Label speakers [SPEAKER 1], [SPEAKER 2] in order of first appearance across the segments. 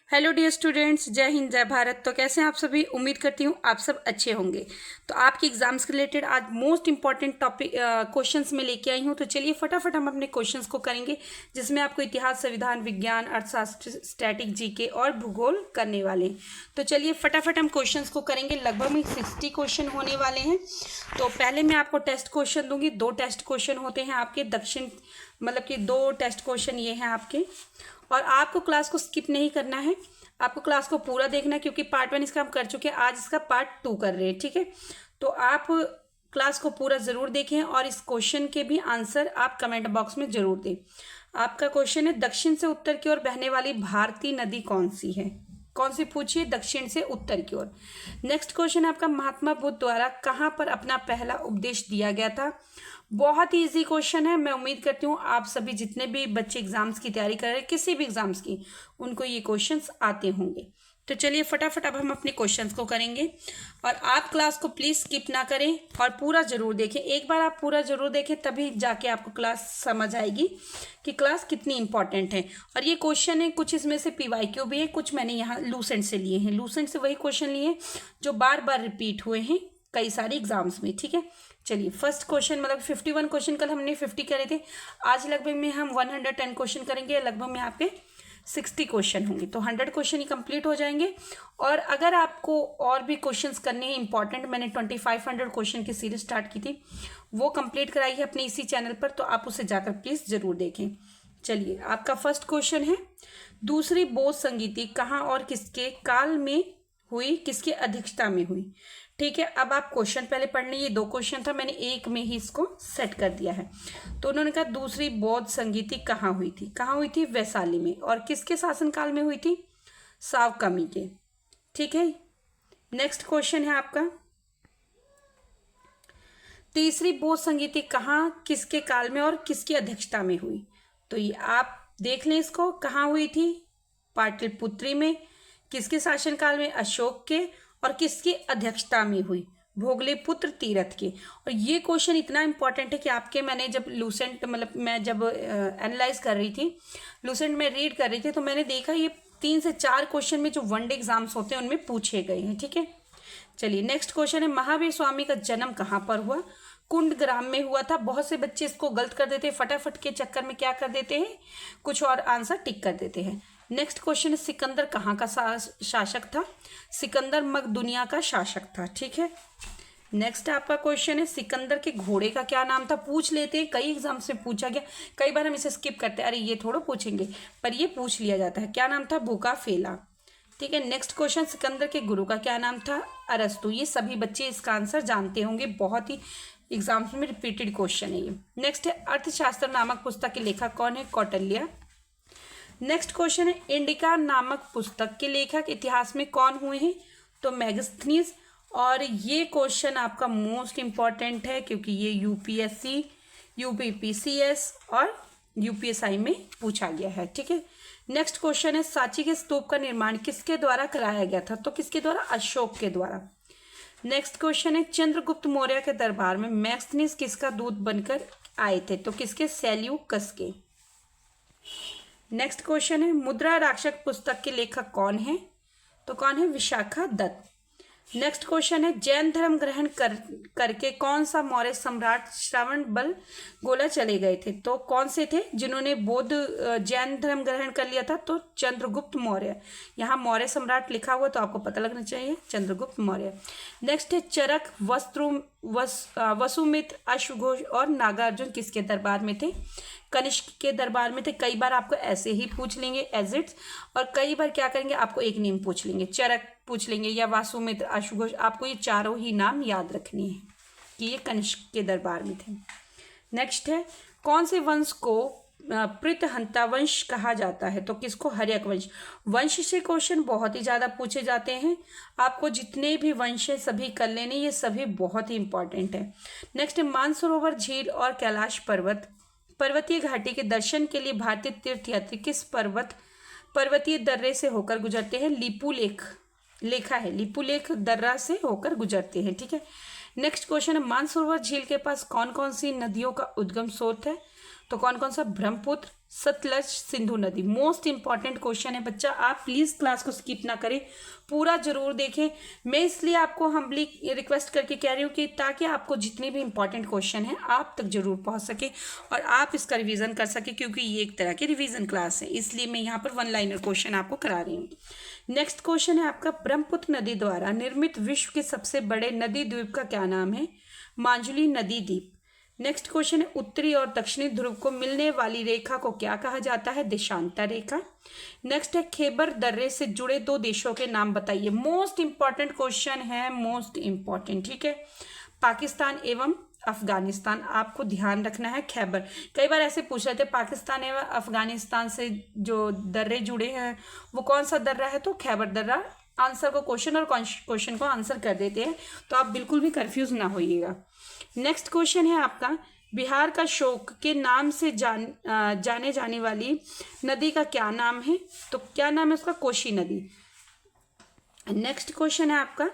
[SPEAKER 1] Hello dear students, जय हिंद जय भारत। तो कैसे हैं आप सभी? उम्मीद करती हूँ आप सब अच्छे होंगे। तो आपके एग्जाम्स के रिलेटेड आज मोस्ट इंपॉर्टेंट टॉपिक क्वेश्चंस में लेके आई हूँ। तो चलिए फटाफट हम अपने क्वेश्चंस को करेंगे, जिसमें आपको इतिहास, संविधान, विज्ञान, अर्थशास्त्र, स्टैटिक, जीके और भूगोल करने वाले हैं। तो चलिए फटाफट हम क्वेश्चंस को करेंगे। लगभग में 60 क्वेश्चन होने वाले हैं। तो पहले मैं आपको टेस्ट क्वेश्चन दूंगी। 2 टेस्ट क्वेश्चन होते हैं आपके दक्षिण, मतलब कि 2 टेस्ट क्वेश्चन ये हैं आपके। और आपको क्लास को स्किप नहीं करना है, आपको क्लास को पूरा देखना है, क्योंकि पार्ट 1 इसका हम कर चुके हैं, आज इसका पार्ट 2 कर रहे हैं। ठीक है, तो आप क्लास को पूरा ज़रूर देखें और इस क्वेश्चन के भी आंसर आप कमेंट बॉक्स में ज़रूर दें। आपका क्वेश्चन है, दक्षिण से उत्तर की ओर बहने वाली भारतीय नदी कौन सी है? कौन सी पूछिए? दक्षिण से उत्तर की ओर। नेक्स्ट क्वेश्चन आपका, महात्मा बुद्ध द्वारा कहाँ पर अपना पहला उपदेश दिया गया था? बहुत ही इजी क्वेश्चन है। मैं उम्मीद करती हूँ आप सभी जितने भी बच्चे एग्जाम्स की तैयारी कर रहे हैं, किसी भी एग्जाम्स की, उनको ये क्वेश्चंस आते होंगे। तो चलिए फटाफट अब हम अपने क्वेश्चंस को करेंगे और आप क्लास को प्लीज़ स्किप ना करें और पूरा ज़रूर देखें। एक बार आप पूरा ज़रूर देखें, तभी जाके आपको क्लास समझ आएगी कि क्लास कितनी इंपॉर्टेंट है। और ये क्वेश्चन है, कुछ इसमें से PYQ भी है, कुछ मैंने यहाँ लूसेंट से लिए हैं। लूसेंट से वही क्वेश्चन लिए जो बार बार रिपीट हुए हैं कई सारे एग्जाम्स में। ठीक है, चलिए फर्स्ट क्वेश्चन, मतलब 51 क्वेश्चन, कल हमने 50 करे थे, आज लगभग में हम 110 क्वेश्चन करेंगे। लगभग में आपके 60 क्वेश्चन होंगे, तो 100 क्वेश्चन ही कंप्लीट हो जाएंगे। और अगर आपको और भी क्वेश्चंस करने हैं इंपॉर्टेंट, मैंने 2500 क्वेश्चन की सीरीज स्टार्ट की थी, वो कंप्लीट कराई है अपने इसी चैनल पर, तो आप उसे जाकर प्लीज़ ज़रूर देखें। चलिए आपका फर्स्ट क्वेश्चन है, दूसरी बोध संगीति कहाँ और किसके काल में हुई, किसकी अध्यक्षता में हुई? ठीक है, अब आप क्वेश्चन पहले पढ़ लें। ये 2 क्वेश्चन था, मैंने एक में ही इसको सेट कर दिया है। तो उन्होंने कहा दूसरी बौद्ध संगीति कहाँ हुई थी? कहाँ हुई थी? वैशाली में। और किसके शासनकाल में हुई थी? सावकमी के। ठीक है, नेक्स्ट क्वेश्चन है आपका, तीसरी बौद्ध संगीति कहाँ, किसके काल में और किसकी अध्यक्षता में हुई? तो ये आप देख लें इसको, कहाँ हुई थी? पाटलिपुत्री में। किसके शासनकाल में? अशोक के। और किसकी अध्यक्षता में हुई? भोगलीपुत्र तीरथ के। और ये क्वेश्चन इतना इंपॉर्टेंट है कि आपके, मैंने जब लूसेंट, मतलब मैं जब एनालाइज कर रही थी, लूसेंट में रीड कर रही थी, तो मैंने देखा ये 3 से 4 क्वेश्चन में जो वनडे एग्जाम्स होते हैं उनमें पूछे गए हैं। ठीक है, चलिए नेक्स्ट क्वेश्चन है, महावीर स्वामी का जन्म कहाँ पर हुआ? कुंडग्राम में हुआ था। बहुत से बच्चे इसको गलत कर देते हैं, फटाफट के चक्कर में क्या कर देते हैं, कुछ और आंसर टिक कर देते हैं। नेक्स्ट क्वेश्चन है, सिकंदर कहाँ का शासक था? सिकंदर मकदुनिया का शासक था। ठीक है, नेक्स्ट आपका क्वेश्चन है, सिकंदर के घोड़े का क्या नाम था? पूछ लेते हैं, कई एग्जाम से पूछा गया, कई बार हम इसे स्किप करते हैं, अरे ये थोड़ा पूछेंगे, पर ये पूछ लिया जाता है। क्या नाम था? भूखा फेला। ठीक है, नेक्स्ट क्वेश्चन, सिकंदर के गुरु का क्या नाम था? अरस्तु। ये सभी बच्चे इसका आंसर जानते होंगे, बहुत ही एग्जाम्स में रिपीटेड क्वेश्चन है ये। नेक्स्ट है, अर्थशास्त्र नामक पुस्तक के लेखक कौन है? कौटिल्य। नेक्स्ट क्वेश्चन है, इंडिका नामक पुस्तक के लेखक इतिहास में कौन हुए हैं? तो मेगास्थनीज। और ये क्वेश्चन आपका मोस्ट इंपॉर्टेंट है, क्योंकि ये UPSC, UPPCS और UPSI में पूछा गया है। ठीक है, नेक्स्ट क्वेश्चन है, सांची के स्तूप का निर्माण किसके द्वारा कराया गया था? तो किसके द्वारा? अशोक के द्वारा। नेक्स्ट क्वेश्चन है, चंद्रगुप्त मौर्य के दरबार में मेगास्थनीज किसका दूत बनकर आए थे? तो किसके? सेल्यूकस के। नेक्स्ट क्वेश्चन है, मुद्रा राक्षक पुस्तक के लेखक कौन है? तो कौन है? विशाखा दत्त। नेक्स्ट क्वेश्चन है, जैन धर्म ग्रहण करके कौन सा मौर्य सम्राट श्रवण बल गोला चले गए थे? तो कौन से थे जिन्होंने जैन धर्म ग्रहण कर लिया था? तो चंद्रगुप्त मौर्य। यहाँ मौर्य सम्राट लिखा हुआ तो आपको पता लगना चाहिए, चंद्रगुप्त मौर्य। नेक्स्ट है, चरक, वसुमित्र, अश्वघोष और नागार्जुन किसके दरबार में थे? कनिष्क के दरबार में थे। कई बार आपको ऐसे ही पूछ लेंगे एज इट्स, और कई बार क्या करेंगे, आपको एक नेम पूछ लेंगे, चरक पूछ लेंगे या वासुमित्र, अश्वघोष। आपको ये चारों ही नाम याद रखनी है कि ये कनिष्क के दरबार में थे। नेक्स्ट है, कौन से वंश को पृथहंता वंश कहा जाता है? तो किसको? हर्यक वंश। वंश से क्वेश्चन बहुत ही ज़्यादा पूछे जाते हैं, आपको जितने भी वंश है सभी कर लेने, ये सभी बहुत ही इंपॉर्टेंट है। नेक्स्ट है, मानसरोवर झील और कैलाश पर्वत पर्वतीय घाटी के दर्शन के लिए भारतीय तीर्थयात्री किस पर्वतीय दर्रे से होकर गुजरते हैं? लिपुलेख लेखा है, लिपुलेख दर्रा से होकर गुजरते हैं। ठीक है, नेक्स्ट क्वेश्चन है, मानसरोवर झील के पास कौन कौन सी नदियों का उद्गम स्रोत है? तो कौन कौन सा? ब्रह्मपुत्र, सतलज, सिंधु नदी। मोस्ट इंपॉर्टेंट क्वेश्चन है बच्चा, आप प्लीज़ क्लास को स्किप ना करें, पूरा जरूर देखें। मैं इसलिए आपको हम्बली रिक्वेस्ट करके कह रही हूँ कि ताकि आपको जितने भी इंपॉर्टेंट क्वेश्चन हैं आप तक जरूर पहुँच सके और आप इसका रिवीजन कर सके, क्योंकि ये एक तरह की रिवीजन क्लास है, इसलिए मैं यहाँ पर 1 लाइनर क्वेश्चन आपको करा रही हूँ। नेक्स्ट क्वेश्चन है आपका, ब्रह्मपुत्र नदी द्वारा निर्मित विश्व के सबसे बड़े नदी द्वीप का क्या नाम है? माजुली नदी द्वीप। नेक्स्ट क्वेश्चन है, उत्तरी और दक्षिणी ध्रुव को मिलने वाली रेखा को क्या कहा जाता है? देशांतर रेखा। नेक्स्ट है, खैबर दर्रे से जुड़े 2 देशों के नाम बताइए। मोस्ट इंपॉर्टेंट क्वेश्चन है, मोस्ट इंपॉर्टेंट, ठीक है। पाकिस्तान एवं अफगानिस्तान, आपको ध्यान रखना है। खैबर, कई बार ऐसे पूछ रहे थे पाकिस्तान एवं अफगानिस्तान से जो दर्रे जुड़े हैं वो कौन सा दर्रा है? तो खैबर दर्रा। आंसर को क्वेश्चन और क्वेश्चन को आंसर कर देते हैं, तो आप बिल्कुल भी कंफ्यूज ना होइएगा। नेक्स्ट क्वेश्चन है आपका, बिहार का शोक के नाम से जाने जाने वाली नदी का क्या नाम है? तो क्या नाम है उसका? कोसी नदी। नेक्स्ट क्वेश्चन है आपका,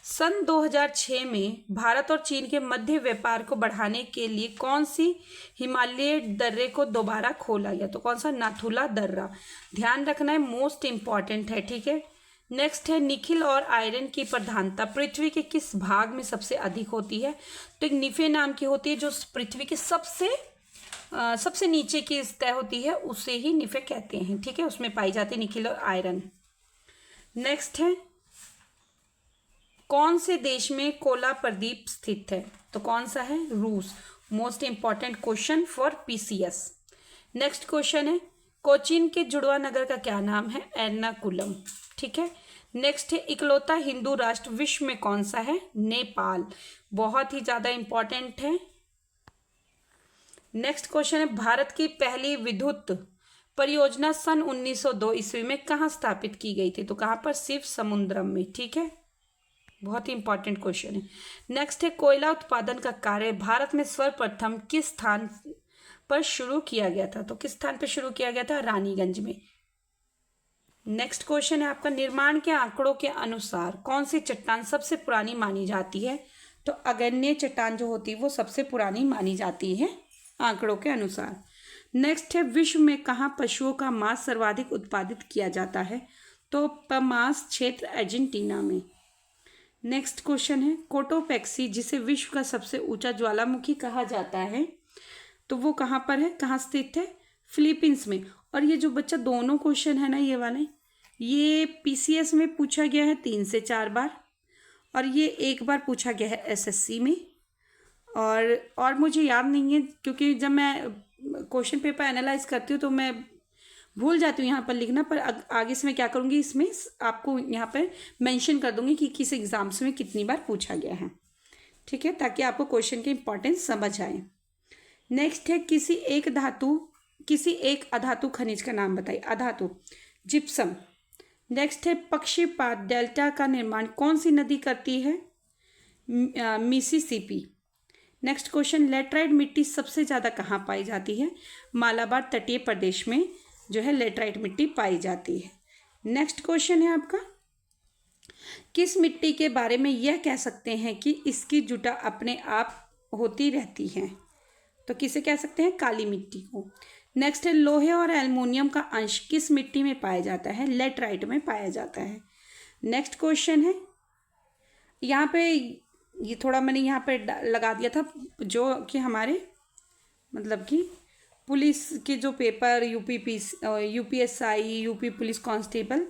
[SPEAKER 1] सन 2006 में भारत और चीन के मध्य व्यापार को बढ़ाने के लिए कौन सी हिमालय दर्रे को दोबारा खोला गया? तो कौन सा? नाथुला दर्रा। ध्यान रखना है, मोस्ट इंपॉर्टेंट है, ठीक है। नेक्स्ट है, निखिल और आयरन की प्रधानता पृथ्वी के किस भाग में सबसे अधिक होती है? तो एक निफे नाम की होती है जो पृथ्वी के सबसे नीचे की सतह होती है, उसे ही निफे कहते हैं, ठीक है। उसमें पाई जाती है निखिल और आयरन। नेक्स्ट है, कौन से देश में कोला प्रदीप स्थित है? तो कौन सा है? रूस। Most important question for PCS. Next question है, कोचीन के जुड़वा नगर का क्या नाम है? एर्नाकुलम, ठीक है। नेक्स्ट है, इकलौता हिंदू राष्ट्र विश्व में कौन सा है? नेपाल। बहुत ही ज्यादा इंपॉर्टेंट है। नेक्स्ट क्वेश्चन है, भारत की पहली विद्युत परियोजना सन 1902 ईस्वी में कहाँ स्थापित की गई थी? तो कहाँ पर? शिव समुद्रम में, ठीक है। बहुत ही इंपॉर्टेंट क्वेश्चन है। नेक्स्ट है, कोयला उत्पादन का कार्य भारत में सर्वप्रथम किस स्थान पर शुरू किया गया था? तो किस स्थान पर शुरू किया गया था? रानीगंज में। नेक्स्ट क्वेश्चन है आपका, निर्माण के आंकड़ों के अनुसार कौन सी चट्टान सबसे पुरानी मानी जाती है? तो अग्न्येय चट्टान जो होती है वो सबसे पुरानी मानी जाती है आंकड़ों के अनुसार। नेक्स्ट है, विश्व में कहाँ पशुओं का मांस सर्वाधिक उत्पादित किया जाता है? तो पमास क्षेत्र अर्जेंटीना में। नेक्स्ट क्वेश्चन है, कोटोपैक्सी जिसे विश्व का सबसे ऊंचा ज्वालामुखी कहा जाता है, तो वो कहाँ पर है, कहाँ स्थित है? फिलीपींस में। और ये जो बच्चा दोनों क्वेश्चन है ना, ये वाले, ये पीसीएस में पूछा गया है 3 से 4 बार, और ये 1 बार पूछा गया है एसएससी में। और मुझे याद नहीं है, क्योंकि जब मैं क्वेश्चन पेपर एनालाइज करती हूँ तो मैं भूल जाती हूँ यहाँ पर लिखना, पर आगे से मैं क्या करूँगी, इसमें आपको यहाँ पर मेंशन कर दूँगी कि किस एग्जाम्स में कितनी बार पूछा गया है, ठीक है, ताकि आपको क्वेश्चन की इंपॉर्टेंस समझ आए। नेक्स्ट है, किसी एक अधातु खनिज का नाम बताइए। अधातु, जिप्सम। नेक्स्ट है, पक्षीपात डेल्टा का निर्माण कौन सी नदी करती है? मिसिसिपी। नेक्स्ट क्वेश्चन, लेटराइट मिट्टी सबसे ज़्यादा कहाँ पाई जाती है? मालाबार तटीय प्रदेश में जो है लेटराइट मिट्टी पाई जाती है। नेक्स्ट क्वेश्चन है आपका, किस मिट्टी के बारे में यह कह सकते हैं कि इसकी जुटा अपने आप होती रहती है? तो किसे कह सकते हैं? काली मिट्टी को। नेक्स्ट है, लोहे और एल्युमिनियम का अंश किस मिट्टी में पाया जाता है? लेटराइट में पाया जाता है। नेक्स्ट क्वेश्चन है, यहाँ पे ये थोड़ा मैंने यहाँ पे लगा दिया था, जो कि हमारे मतलब कि पुलिस के जो paper UPSI, UP police constable,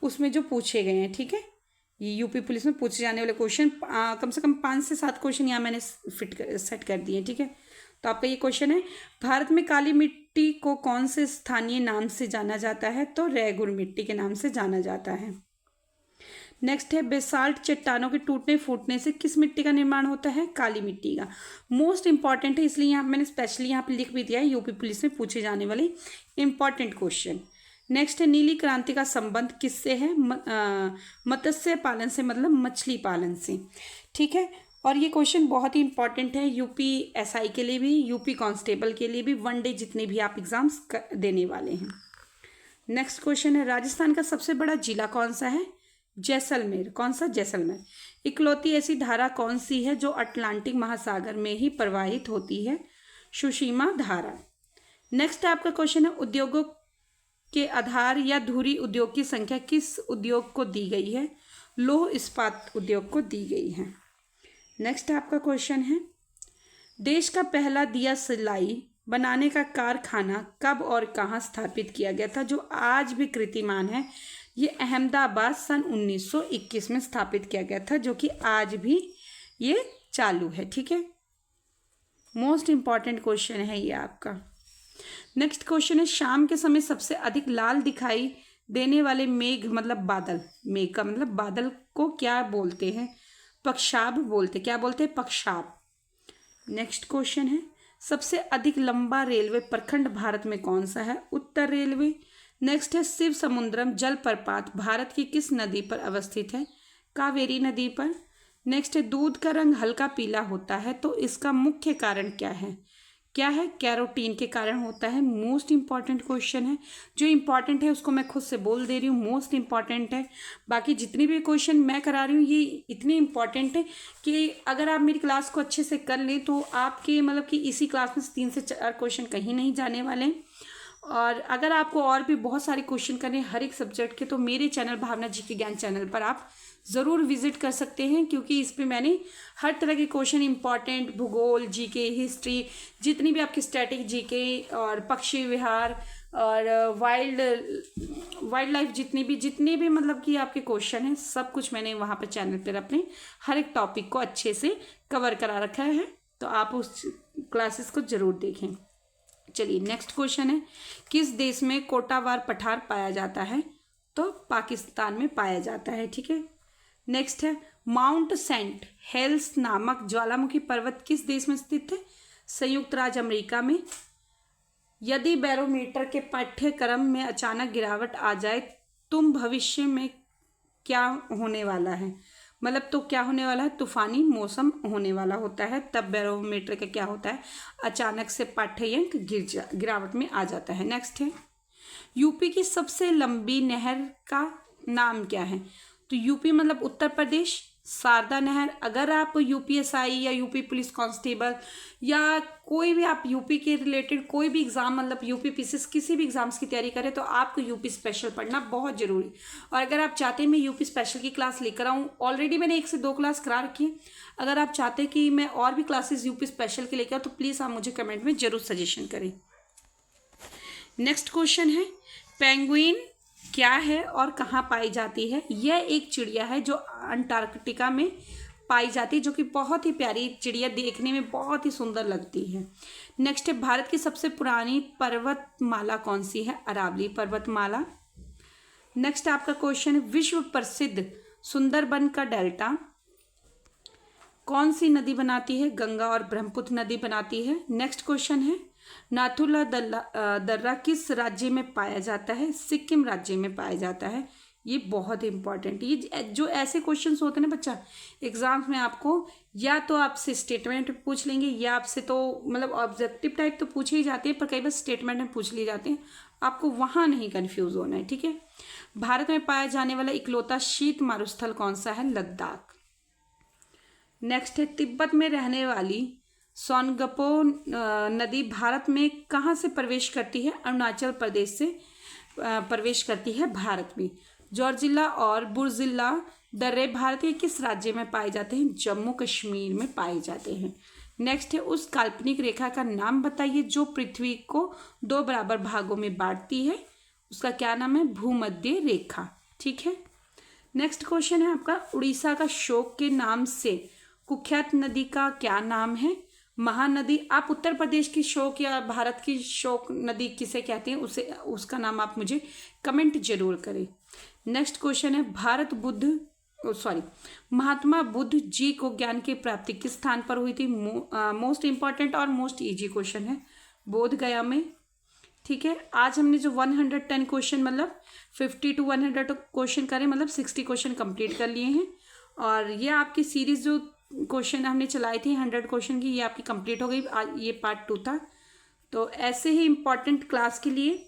[SPEAKER 1] उसमें जो पूछे गए हैं, ठीक है, ये यूपी पुलिस में पूछे जाने वाले क्वेश्चन कम से कम 5 से 7 क्वेश्चन यहाँ मैंने सेट कर दिए, ठीक है। तो आपका ये क्वेश्चन है, भारत में काली मिट्टी को कौन से स्थानीय नाम से जाना जाता है? तो रेगुर मिट्टी के नाम से जाना जाता है। नेक्स्ट है, बेसाल्ट चट्टानों के टूटने फूटने से किस मिट्टी का निर्माण होता है? काली मिट्टी का। मोस्ट इंपॉर्टेंट है, इसलिए यहाँ मैंने स्पेशली यहाँ पे लिख भी दिया है, यूपी पुलिस में पूछे जाने वाले इंपॉर्टेंट क्वेश्चन। नेक्स्ट है, नीली क्रांति का संबंध किससे है? मत्स्य पालन से, मतलब मछली पालन से, ठीक है। और ये क्वेश्चन बहुत ही इंपॉर्टेंट है यूपीएसआई के लिए भी, यूपी कांस्टेबल के लिए भी, 1 डे जितने भी आप एग्जाम्स देने वाले हैं। नेक्स्ट क्वेश्चन है, राजस्थान का सबसे बड़ा जिला कौन सा है? जैसलमेर। कौन सा? जैसलमेर। इकलौती ऐसी धारा कौन सी है जो अटलांटिक महासागर में ही प्रवाहित होती है? सुषमा धारा। नेक्स्ट आपका क्वेश्चन है, उद्योगों के आधार या धुरी उद्योग की संख्या किस उद्योग को दी गई है? लौह इस्पात उद्योग को दी गई है। नेक्स्ट आपका क्वेश्चन है, देश का पहला दिया सिलाई बनाने का कारखाना कब और कहाँ स्थापित किया गया था, जो आज भी कीर्तिमान है? ये अहमदाबाद सन 1921 में स्थापित किया गया था, जो कि आज भी ये चालू है। ठीक है, मोस्ट इंपॉर्टेंट क्वेश्चन है ये आपका। नेक्स्ट क्वेश्चन है, शाम के समय सबसे अधिक लाल दिखाई देने वाले मेघ मतलब बादल, मेघ का मतलब बादल को क्या बोलते हैं? पक्षाभ बोलते। क्या बोलते हैं? पक्षाभ। नेक्स्ट क्वेश्चन है, सबसे अधिक लंबा रेलवे प्रखंड भारत में कौन सा है? उत्तर रेलवे। नेक्स्ट है, शिव समुद्रम जलप्रपात भारत की किस नदी पर अवस्थित है? कावेरी नदी पर। नेक्स्ट है, दूध का रंग हल्का पीला होता है तो इसका मुख्य कारण क्या है? क्या है? कैरोटीन के कारण होता है। मोस्ट इंपॉर्टेंट क्वेश्चन है। जो इंपॉर्टेंट है उसको मैं खुद से बोल दे रही हूँ, मोस्ट इंपॉर्टेंट है। बाकी जितने भी क्वेश्चन मैं करा रही हूँ ये इतने इंपॉर्टेंट है कि अगर आप मेरी क्लास को अच्छे से कर लें तो आपके मतलब कि इसी क्लास में 3 से 4 क्वेश्चन कहीं नहीं जाने वाले हैं। और अगर आपको और भी बहुत सारे क्वेश्चन करने हर एक सब्जेक्ट के, तो मेरे चैनल भावना जी के ज्ञान चैनल पर आप ज़रूर विजिट कर सकते हैं, क्योंकि इस पे मैंने हर तरह के क्वेश्चन, इंपॉर्टेंट भूगोल, जीके, हिस्ट्री, जितनी भी आपकी स्टैटिक जीके और पक्षी विहार और वाइल्ड लाइफ, जितने भी मतलब कि आपके क्वेश्चन हैं, सब कुछ मैंने वहाँ पर चैनल पर अपने हर एक टॉपिक को अच्छे से कवर करा रखा है। तो आप उस क्लासेस को ज़रूर देखें। चलिए नेक्स्ट क्वेश्चन है, किस देश में कोटावार पठार पाया जाता है? तो पाकिस्तान में पाया जाता है। ठीक है, नेक्स्ट है, माउंट सेंट हेल्स नामक ज्वालामुखी पर्वत किस देश में स्थित है? संयुक्त राज्य अमेरिका में। यदि बैरोमीटर के पाठ्यक्रम में अचानक गिरावट आ जाए तुम भविष्य में क्या होने वाला है? मतलब तो क्या होने वाला है? तूफानी मौसम होने वाला होता है, तब बैरोमीटर का क्या होता है? अचानक से पाठ्यांक गिरावट में आ जाता है। नेक्स्ट है, यूपी की सबसे लंबी नहर का नाम क्या है? तो यूपी मतलब उत्तर प्रदेश, शारदा नहर। अगर आप यूपीएसआई या यूपी पुलिस कांस्टेबल या कोई भी आप यूपी के रिलेटेड कोई भी एग्जाम मतलब यूपी पीसीएस किसी भी एग्जाम्स की तैयारी करें तो आपको यूपी स्पेशल पढ़ना बहुत जरूरी। और अगर आप चाहते हैं मैं यूपी स्पेशल की क्लास लेकर आऊँ, ऑलरेडी मैंने 1 से 2 क्लास करा रखी है। अगर आप चाहते हैं कि मैं और भी क्लासेस यूपी स्पेशल की लेकर आऊँ तो प्लीज़ आप मुझे कमेंट में जरूर सजेशन करें। नेक्स्ट क्वेश्चन है, पेंगुइन क्या है और कहाँ पाई जाती है? यह एक चिड़िया है जो अंटार्कटिका में पाई जाती है, जो कि बहुत ही प्यारी चिड़िया, देखने में बहुत ही सुंदर लगती है। नेक्स्ट है, भारत की सबसे पुरानी पर्वतमाला कौन सी है? अरावली पर्वतमाला। नेक्स्ट आपका क्वेश्चन है, विश्व प्रसिद्ध सुंदरबन का डेल्टा कौन सी नदी बनाती है? गंगा और ब्रह्मपुत्र नदी बनाती है। नेक्स्ट क्वेश्चन है, नाथुला दर्रा किस राज्य में पाया जाता है? सिक्किम राज्य में पाया जाता है। ये बहुत इंपॉर्टेंट, ये जो ऐसे क्वेश्चंस होते हैं ना बच्चा एग्जाम्स में, आपको या तो आपसे स्टेटमेंट पूछ लेंगे या आपसे तो मतलब ऑब्जेक्टिव टाइप तो पूछे ही जाते हैं, पर कई बार स्टेटमेंट में पूछ लिए जाते हैं। आपको वहाँ नहीं कन्फ्यूज होना है। ठीक है, भारत में पाया जाने वाला इकलौता शीत मारुस्थल कौन सा है? लद्दाख। नेक्स्ट है, तिब्बत में रहने वाली सोनगपो नदी भारत में कहाँ से प्रवेश करती है? अरुणाचल प्रदेश से प्रवेश करती है भारत में। जोरजिला और बुरजिला दर्रे भारत के किस राज्य में पाए जाते हैं? जम्मू कश्मीर में पाए जाते हैं। नेक्स्ट है, उस काल्पनिक रेखा का नाम बताइए जो पृथ्वी को 2 बराबर भागों में बांटती है। उसका क्या नाम है? भूमध्य रेखा। ठीक है, नेक्स्ट क्वेश्चन है आपका, उड़ीसा का शोक के नाम से कुख्यात नदी का क्या नाम है? महानदी। आप उत्तर प्रदेश की शोक या भारत की शोक नदी किसे कहते हैं उसे उसका नाम आप मुझे कमेंट जरूर करें। नेक्स्ट क्वेश्चन है, महात्मा बुद्ध जी को ज्ञान की प्राप्ति किस स्थान पर हुई थी? मोस्ट इंपॉर्टेंट और मोस्ट इजी क्वेश्चन है, बोध गया में। ठीक है, आज हमने जो 110 क्वेश्चन मतलब 50 to 100 क्वेश्चन करें, मतलब 60 क्वेश्चन कंप्लीट कर लिए हैं। और ये आपकी सीरीज जो क्वेश्चन हमने चलाई थी 100 क्वेश्चन की, ये आपकी कंप्लीट हो गई। आज ये पार्ट 2 था। तो ऐसे ही इम्पॉर्टेंट क्लास के लिए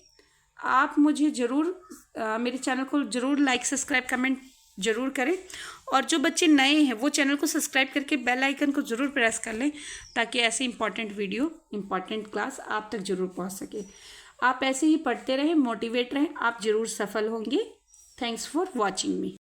[SPEAKER 1] आप मुझे ज़रूर मेरे चैनल को ज़रूर लाइक, सब्सक्राइब, कमेंट ज़रूर करें। और जो बच्चे नए हैं वो चैनल को सब्सक्राइब करके बेल आइकन को ज़रूर प्रेस कर लें, ताकि ऐसे इंपॉर्टेंट वीडियो, इंपॉर्टेंट क्लास आप तक ज़रूर पहुंच सके। आप ऐसे ही पढ़ते रहें, मोटिवेट रहें, आप ज़रूर सफल होंगे। Thanks for watching me.